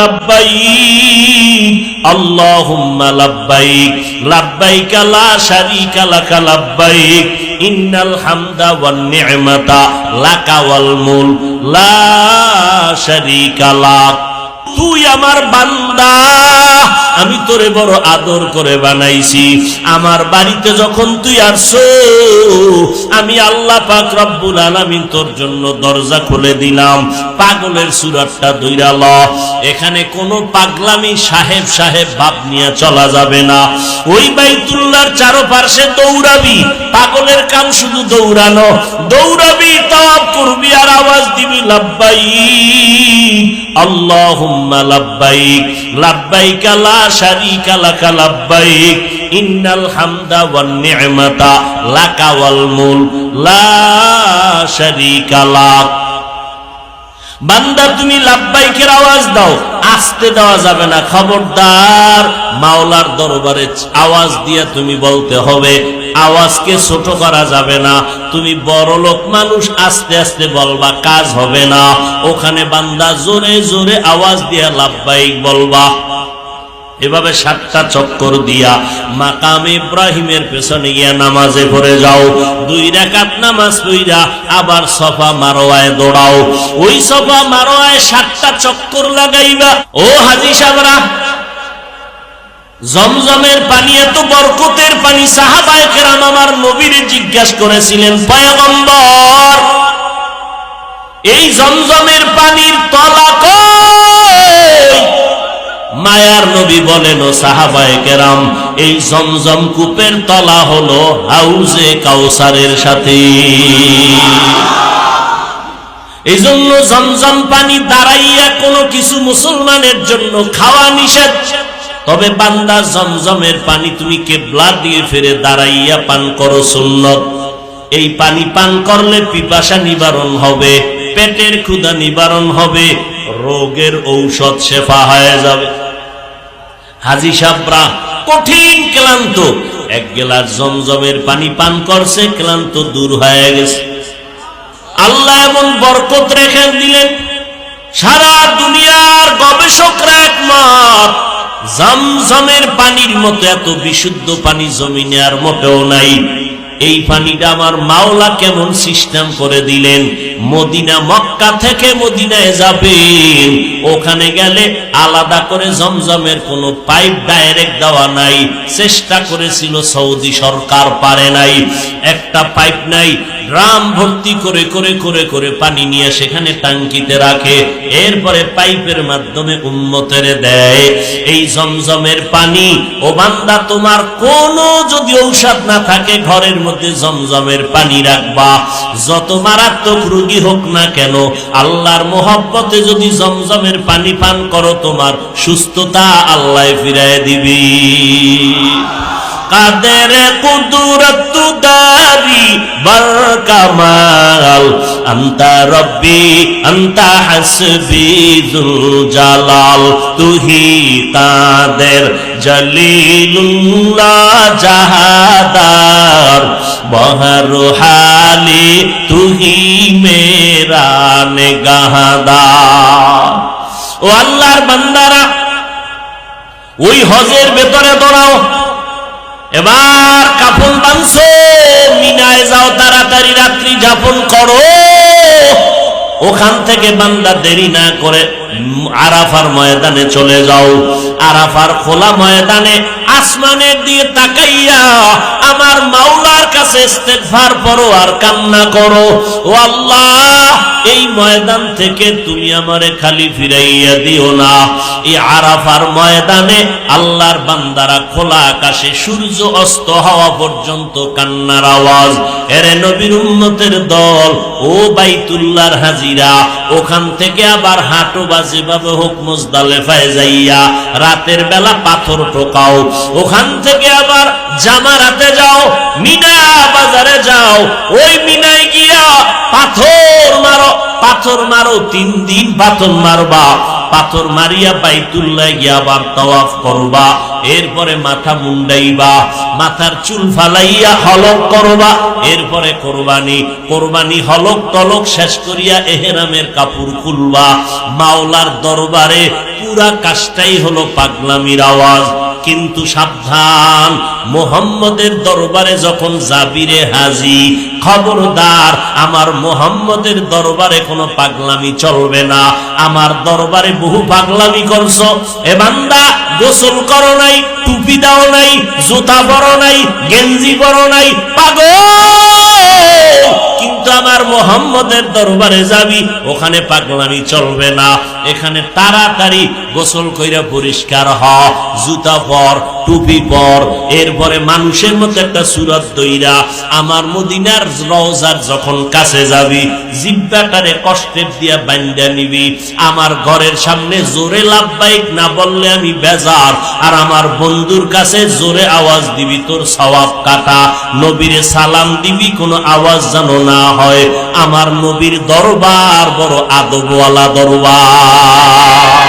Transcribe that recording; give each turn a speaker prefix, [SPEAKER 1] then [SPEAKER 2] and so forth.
[SPEAKER 1] لبيك اللهم لبيك لبيك لا شريك لك لبيك إن الحمد والنعمة لك والملك لا شريك لك তুই আমার বান্দা আমি তোরে বড় আদর করে বানাইছি আমার বাড়িতে যখন তুই আসছো আমি আল্লাহ পাক রব্বুল আলামিন তোর জন্য দরজা খুলে দিলাম পাগলের সুরাতটা দইরা ল এখানে কোনো পাগলামি সাহেব সাহেব ভাব নিয়ে চলা যাবে না ওই বাইতুল্লাহর চারপাশে দৌড়াবি পাগলের কাম শুধু দৌড়ানো দৌড়াবি তাওয়াব করবি আর আওয়াজ দিবি লাব্বাইক আল্লাহুম্মা লাব্বাইক লাব্বাইক লা শারীকা লাক লাব্বাইক ইন্নাল হামদা ওয়ান নি'মাতা লাকা ওয়াল মুলক লা শারীকা লাক বান্দা তুমি লাব্বাইকের আওয়াজ দাও আস্তে দেওয়া যাবে না খবরদার মাওলার দরবারে আওয়াজ দিয়ে তুমি বলতে হবে আওয়াজকে ছোট করা যাবে না তুমি বড় লোক মানুষ আস্তে আস্তে বলবা কাজ হবে না ওখানে বান্দা জোরে জোরে আওয়াজ দিয়ে লাব্বাইক বলবা এভাবে 7টা চক্কর দিয়া মাকাম ইব্রাহিমের পেছনে গিয়া নামাজে পড়ে যাও 2 রাকাত নামাজ পড়া আবার সফা মারওয়ায় দৌড়াও ওই সফা মারওয়ায় 7টা চক্কর লাগাইবা ও হাজী সাহেবরা জমজমের পানি এত বরকতের পানি সাহাবায়ে কেরাম আমার নবীরে জিজ্ঞাসা করেছিলেন পয়গম্বর এই জমজমের পানির তলা কই মায়ার নবী বলেন ও সাহাবায়ে কেরাম এই জমজম কূপের তলা হলো হাউজে কাউসারের সাথে এইজন্য জমজম পানি দাঁড়াইয়া কোনো কিছু মুসলমানের জন্য খাওয়া নিষেধ তবে বান্দা জমজমের পানি তুমি কিবলা দিয়ে ফিরে দাঁড়াইয়া পান করো সুন্নত এই পানি পান করলে পিপাসা নিবারণ হবে পেটের ক্ষুধা নিবারণ হবে রোগের ঔষধ শেফা হয়ে যাবে হাজী সাহেবরা কঠিন ক্লান্ত এক গ্লাস জমজমের পানি পান করছে ক্লান্ত দূর হয়ে গেছে আল্লাহ এমন বরকত রেখে দিলেন সারা দুনিয়ার গবেষকরা একমত জমজমের পানির মতো এত বিশুদ্ধ পানি জমিনে আর মোটেও নাই এই পানিটা আমার মাওলা কেমন সিস্টেম করে দিলেন মদিনা মক্কা থেকে মদিনায় যাবেন ওখানে গেলে আলাদা করে জমজমের কোনো পাইপ ডাইরেক্ট দেওয়া নাই চেষ্টা করেছিল সৌদি সরকার পারে নাই একটা পাইপ নাই ড্রাম ভর্তি করে করে করে করে পানি নিয়ে সেখানে টাঙ্কিতে রাখে এরপরে পাইপের মাধ্যমে উম্মতের দেয় এই জমজমের পানি ও বান্দা তোমার কোনো যদি ঔষধ না থাকে ঘরের মধ্যে জমজমের পানি রাখবা যত মারাত্মক রোগী হোক না কেন আল্লাহর মহব্বতে যদি জমজমের পানি পান করো তোমার সুস্থতা আল্লাহ ফিরায় দিবি কাদের কুদরত দারি বর কামাল আনতা রব্বি আনতা হাসবি যুল জালাল তুহি কাদের জলিলুল্লাহ জাহাদার বহর হালি তুহি মেরা নিগাহদার ও আল্লাহর বান্দারা ওই হজের ভেতরে দৌড়াও এবার কাফন বাঁধছো মিনায় যাও তাড়াতাড়ি রাত্রি যাপন করো ওখান থেকে বান্দা দেরি না করে আরাফার ময়দানে চলে যাও আরাফার খোলা ময়দানে আসমানের দিকে তাকাইয়া আমার মাওলার কাছে ইস্তেগফার করো আর কান্না করো ও আল্লাহ এই ময়দান থেকে তুমি আমারে খালি ফিরাইয়া দিও না এই আরাফার ময়দানে আল্লাহর বান্দারা খোলা আকাশে সূর্য অস্ত হওয়া পর্যন্ত কান্নার আওয়াজ এরে নবীর উম্মতের দল ও বাইতুল্লাহর হাজিরা ওখান থেকে আবার হাঁটো বাজেভাবে হোক মুজদালিফায় যাইয়া রাতের বেলা পাথর টোকাও ওখান থেকে আবার জামারাতে যাও মিনা বাজারে যাও ওই মিনায় গিয়া পাথর মারো 3 দিন পাথর মারবা পাথর মারিয়া বাইতুল্লাহ গিয়া আবার তাওয়াফ করবা, এরপরে মাথা মুন্ডাইবা, মাথার চুল ফালাইয়া হলক করবা, এরপরে কোরবানি হলক তলক শেষ করিয়া এহরামের কাপড় খুলবা। মাওলার দরবারে পুরা কাজটাই হলো পাগলামির আওয়াজ। কিন্তু সাবধান, মুহাম্মদের দরবারে যখন যাবি রে হাজী, খবরদার, আমার মুহাম্মদের দরবারে কোনো পাগলামি চলবে না। আমার দরবারে বহু পাগলামি করছো, এ বান্দা গোসল করো নাই, টুপি দাও নাই, জুতা পরো নাই, গেঞ্জি পরো নাই, পাগল। কিন্তু আমার মুহাম্মদের দরবারে যাবি, ওখানে পাগলামি চলবে না। এখানে তাড়াতাড়ি গোসল কইরা পরিষ্কার হ, জুতা পর, টুপি পর, এরপরে মানুষের মতো একটা সুরত দইরা আমার মদিনার রওজার যখন কাছে যাবি, জিহ্বাটারে কষ্টের দিয়া বান্ধা নিবি। আমার ঘরের সামনে জোরে লাব্বাইক না বললে আমি বেজার, আর আমার বন্ধুর কাছে জোরে আওয়াজ দিবি, তোর সওয়াব কাটা। নবীরে সালাম দিবি, কোনো আওয়াজ যেন না হয়। আমার নবীর দরবার বড় আদবওয়ালা দরবার।